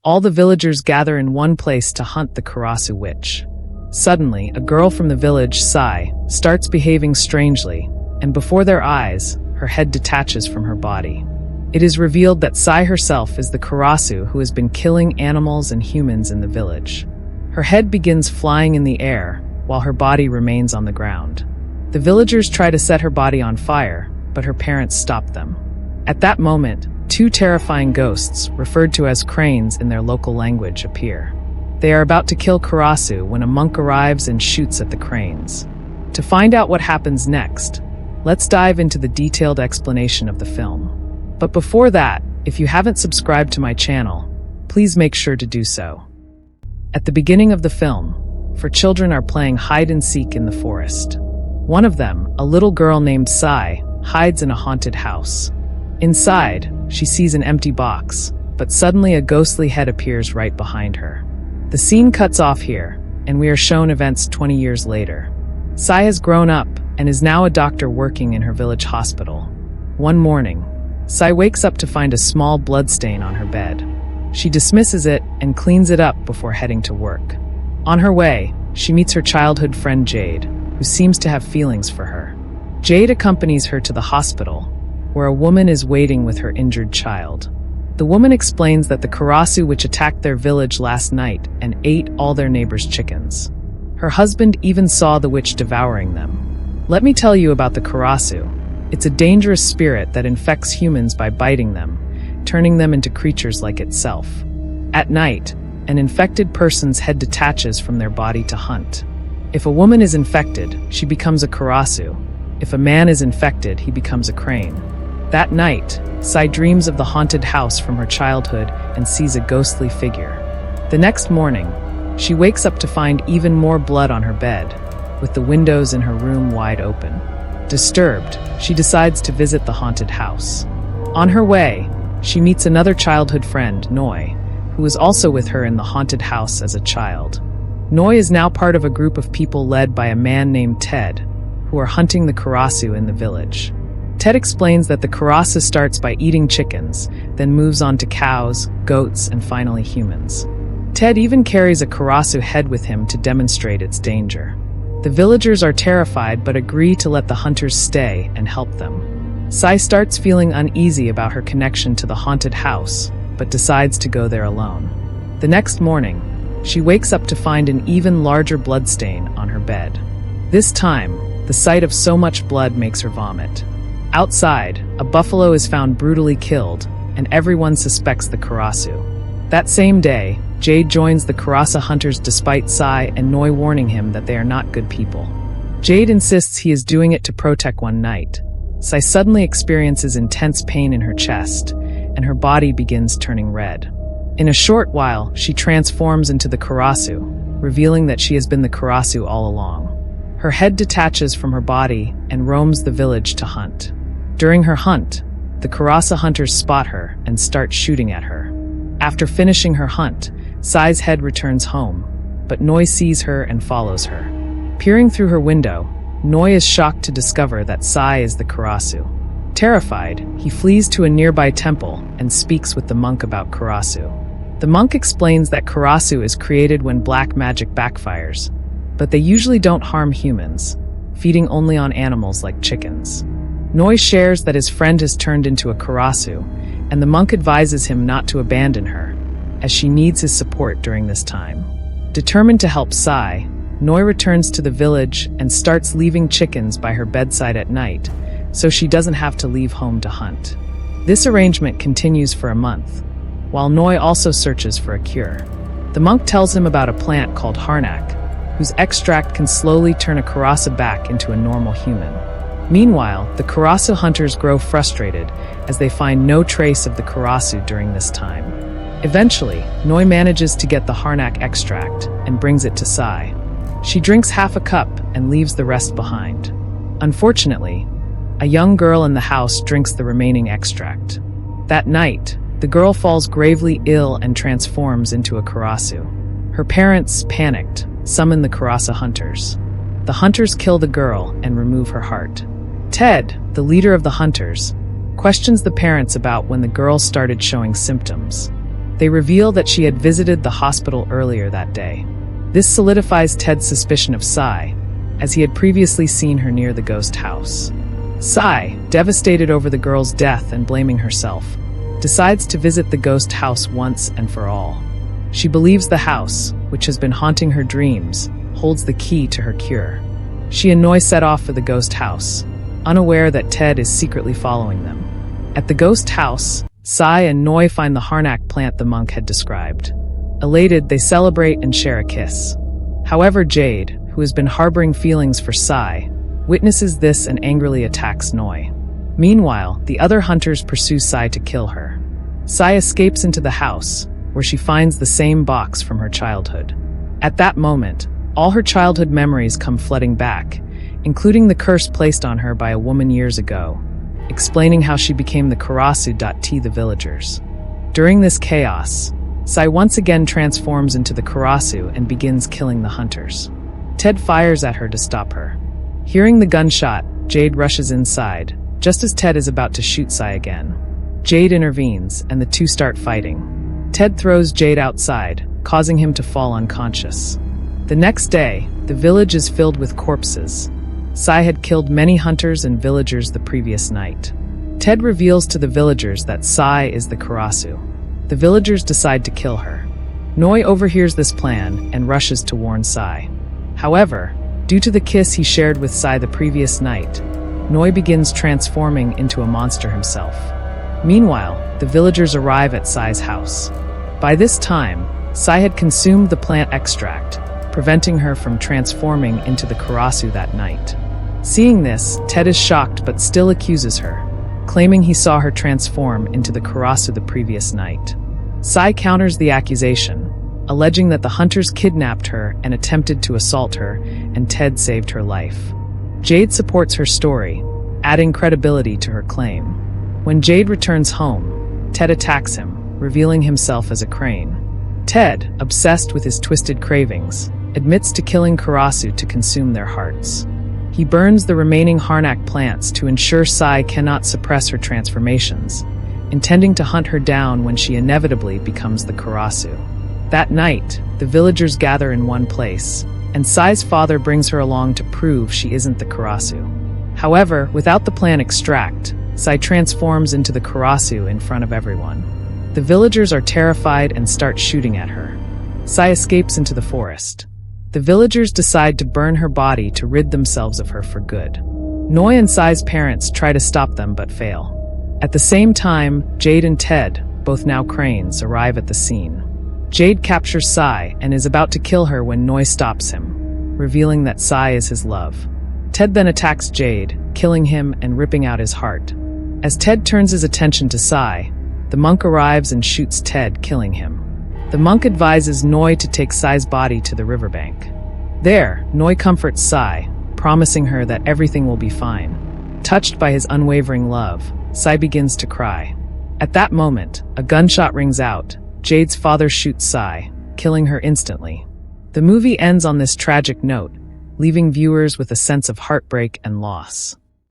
All the villagers gather in one place to hunt the Krasue witch. Suddenly, a girl from the village, Sai, starts behaving strangely, and before their eyes, her head detaches from her body. It is revealed that Sai herself is the Krasue who has been killing animals and humans in the village. Her head begins flying in the air, while her body remains on the ground. The villagers try to set her body on fire, but her parents stop them. At that moment, two terrifying ghosts, referred to as cranes in their local language, appear. They are about to kill Krasue when a monk arrives and shoots at the cranes. To find out what happens next, let's dive into the detailed explanation of the film. But before that, if you haven't subscribed to my channel, please make sure to do so. At the beginning of the film, four children are playing hide-and-seek in the forest. One of them, a little girl named Sai, hides in a haunted house. Inside, she sees an empty box, but suddenly a ghostly head appears right behind her. The scene cuts off here, and we are shown events 20 years later. Sai has grown up and is now a doctor working in her village hospital. One morning, Sai wakes up to find a small bloodstain on her bed. She dismisses it and cleans it up before heading to work. On her way, she meets her childhood friend Jerd, who seems to have feelings for her. Jerd accompanies her to the hospital, where a woman is waiting with her injured child. The woman explains that the Krasue which attacked their village last night and ate all their neighbors' chickens. Her husband even saw the witch devouring them. Let me tell you about the Krasue. It's a dangerous spirit that infects humans by biting them, turning them into creatures like itself. At night, an infected person's head detaches from their body to hunt. If a woman is infected, she becomes a Krasue. If a man is infected, he becomes a crane. That night, Sai dreams of the haunted house from her childhood and sees a ghostly figure. The next morning, she wakes up to find even more blood on her bed, with the windows in her room wide open. Disturbed, she decides to visit the haunted house. On her way, she meets another childhood friend, Noi, who was also with her in the haunted house as a child. Noi is now part of a group of people led by a man named Ted, who are hunting the Krasue in the village. Ted explains that the Krasue starts by eating chickens, then moves on to cows, goats, and finally humans. Ted even carries a Krasue head with him to demonstrate its danger. The villagers are terrified but agree to let the hunters stay and help them. Sai starts feeling uneasy about her connection to the haunted house, but decides to go there alone. The next morning, she wakes up to find an even larger bloodstain on her bed. This time, the sight of so much blood makes her vomit. Outside, a buffalo is found brutally killed, and everyone suspects the Krasue. That same day, Jerd joins the Krasue hunters despite Sai and Noi warning him that they are not good people. Jerd insists he is doing it to protect one night. Sai suddenly experiences intense pain in her chest, and her body begins turning red. In a short while, she transforms into the Krasue, revealing that she has been the Krasue all along. Her head detaches from her body and roams the village to hunt. During her hunt, the Krasue hunters spot her and start shooting at her. After finishing her hunt, Sai's head returns home, but Noi sees her and follows her. Peering through her window, Noi is shocked to discover that Sai is the Krasue. Terrified, he flees to a nearby temple and speaks with the monk about Krasue. The monk explains that Krasue is created when black magic backfires, but they usually don't harm humans, feeding only on animals like chickens. Noi shares that his friend has turned into a Krasue, and the monk advises him not to abandon her, as she needs his support during this time. Determined to help Sai, Noi returns to the village and starts leaving chickens by her bedside at night, so she doesn't have to leave home to hunt. This arrangement continues for a month, while Noi also searches for a cure. The monk tells him about a plant called harnack, whose extract can slowly turn a Krasue back into a normal human. Meanwhile, the Krasue hunters grow frustrated as they find no trace of the Krasue during this time. Eventually, Noi manages to get the harnack extract and brings it to Sai. She drinks half a cup and leaves the rest behind. Unfortunately, a young girl in the house drinks the remaining extract. That night, the girl falls gravely ill and transforms into a Krasue. Her parents, panicked, summon the Krasue hunters. The hunters kill the girl and remove her heart. Ted, the leader of the hunters, questions the parents about when the girl started showing symptoms. They reveal that she had visited the hospital earlier that day. This solidifies Ted's suspicion of Sai, as he had previously seen her near the ghost house. Sai, devastated over the girl's death and blaming herself, decides to visit the ghost house once and for all. She believes the house, which has been haunting her dreams, holds the key to her cure. She and Noi set off for the ghost house, unaware that Ted is secretly following them. At the ghost house, Sai and Noi find the Harnack plant the monk had described. Elated, they celebrate and share a kiss. However, Jade, who has been harboring feelings for Sai, witnesses this and angrily attacks Noi. Meanwhile, the other hunters pursue Sai to kill her. Sai escapes into the house, where she finds the same box from her childhood. At that moment, all her childhood memories come flooding back, including the curse placed on her by a woman years ago, explaining how she became the Krasue the villagers. During this chaos, Sai once again transforms into the Krasue and begins killing the hunters. Ted fires at her to stop her. Hearing the gunshot, Jade rushes inside, just as Ted is about to shoot Sai again. Jade intervenes, and the two start fighting. Ted throws Jade outside, causing him to fall unconscious. The next day, the village is filled with corpses. Sai had killed many hunters and villagers the previous night. Ted reveals to the villagers that Sai is the Krasue. The villagers decide to kill her. Noi overhears this plan and rushes to warn Sai. However, due to the kiss he shared with Sai the previous night, Noi begins transforming into a monster himself. Meanwhile, the villagers arrive at Sai's house. By this time, Sai had consumed the plant extract, preventing her from transforming into the Krasue that night. Seeing this, Ted is shocked but still accuses her, claiming he saw her transform into the Krasue the previous night. Sai counters the accusation, alleging that the hunters kidnapped her and attempted to assault her, and Ted saved her life. Jade supports her story, adding credibility to her claim. When Jade returns home, Ted attacks him, revealing himself as a crane. Ted, obsessed with his twisted cravings, admits to killing Krasue to consume their hearts. He burns the remaining Harnack plants to ensure Sai cannot suppress her transformations, intending to hunt her down when she inevitably becomes the Krasue. That night, the villagers gather in one place, and Sai's father brings her along to prove she isn't the Krasue. However, without the plant extract, Sai transforms into the Krasue in front of everyone. The villagers are terrified and start shooting at her. Sai escapes into the forest. The villagers decide to burn her body to rid themselves of her for good. Noi and Sai's parents try to stop them but fail. At the same time, Jade and Ted, both now cranes, arrive at the scene. Jade captures Sai and is about to kill her when Noi stops him, revealing that Sai is his love. Ted then attacks Jade, killing him and ripping out his heart. As Ted turns his attention to Sai, the monk arrives and shoots Ted, killing him. The monk advises Noi to take Sai's body to the riverbank. There, Noi comforts Sai, promising her that everything will be fine. Touched by his unwavering love, Sai begins to cry. At that moment, a gunshot rings out. Jade's father shoots Sai, killing her instantly. The movie ends on this tragic note, leaving viewers with a sense of heartbreak and loss.